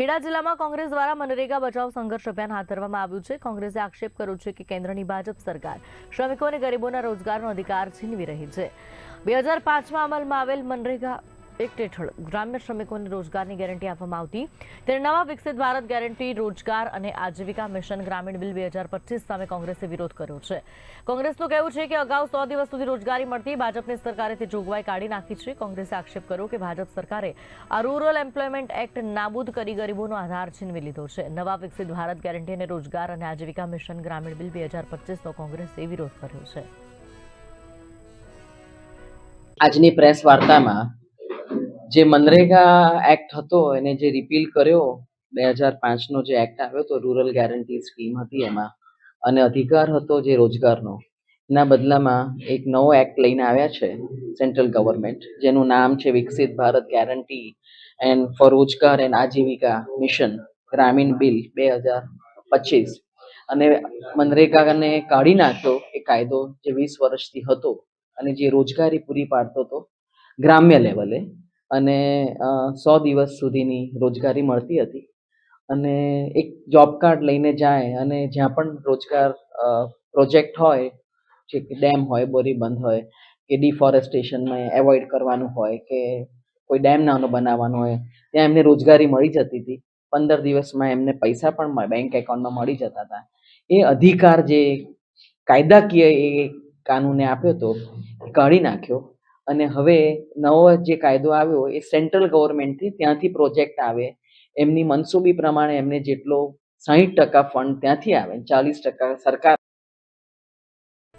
ખેડા જિલ્લામાં કોંગ્રેસ દ્વારા મનરેગા બચાવ સંઘર્ષ અભિયાન હાથ ધરવામાં આવ્યું છે। કોંગ્રેસે આક્ષેપ કર્યો છે કે કેન્દ્રની ભાજપ સરકાર શ્રમિકો અને ગરીબોના રોજગારનો અધિકાર છીનવી રહી છે। 2005માં અમલમાં આવેલ મનરેગા એક્ટ હેઠળ ગ્રામ્ય શ્રમિકોને રોજગારની ગેરંટી આપવામાં આવતી, ત્યારે નવા વિકસિત ભારત ગેરંટી રોજગાર અને આજીવિકા મિશન ગ્રામીણ બિલ 2025 સામે કોંગ્રેસે વિરોધ કર્યો છે। કોંગ્રેસનું કહેવું છે કે અગાઉ 100 દિવસ સુધી રોજગારી મળતી, ભાજપની સરકારે તે જોગવાઈ કાઢી નાખી છે। કોંગ્રેસે આક્ષેપ કર્યો કે ભાજપ સરકારે આ રૂરલ એમ્પ્લોયમેન્ટ એક્ટ નાબૂદ કરી ગરીબોનો આધાર છીનવી લીધો છે। નવા વિકસિત ભારત ગેરંટી અને રોજગાર અને આજીવિકા મિશન ગ્રામીણ બિલ 2025નો કોંગ્રેસે વિરોધ કર્યો છે। આજની પ્રેસ વાર્તામાં જે મનરેગા એક્ટ હતો એને જે રિપીલ કર્યો, 2005નો જે એક્ટ આવ્યો તો રૂરલ ગેરંટી સ્કીમ હતી એમાં, અને અધિકાર હતો જે રોજગારનો, એના બદલામાં એક નવો એક્ટ લઈને આવ્યા છે સેન્ટ્રલ ગવર્મેન્ટ, જેનું નામ છે વિકસિત ભારત ગેરંટી એન્ડ ફોર રોજગાર એન્ડ આજીવિકા મિશન ગ્રામીણ બિલ 2025। અને મનરેગાને કાઢી નાખ્યો એ કાયદો જે 20 વર્ષથી હતો અને જે રોજગારી પૂરી પાડતો હતો ગ્રામ્ય લેવલે, અને 100 દિવસ સુધીની રોજગારી મળતી હતી, અને એક જોબ કાર્ડ લઈને જાય અને જ્યાં પણ રોજગાર પ્રોજેક્ટ હોય, જે ડેમ હોય, બોરી બંધ હોય કે ડિફોરેસ્ટેશનમાં એવોઇડ કરવાનું હોય કે કોઈ ડેમ નાનો બનાવવાનો હોય, ત્યાં એમને રોજગારી મળી જતી હતી। 15 દિવસમાં એમને પૈસા પણ બેંક એકાઉન્ટમાં મળી જતા હતા। એ અધિકાર જે કાયદાકીય એ કાનૂને આપ્યો હતો એ કાઢી નાખ્યો, અને હવે નવો જે કાયદો આવ્યો એ સેન્ટ્રલ ગવર્મેન્ટથી, ત્યાંથી પ્રોજેક્ટ આવે, એમની મનસૂબી પ્રમાણે એમને જેટલો 60% ફંડ ત્યાંથી આવે, 40% સરકાર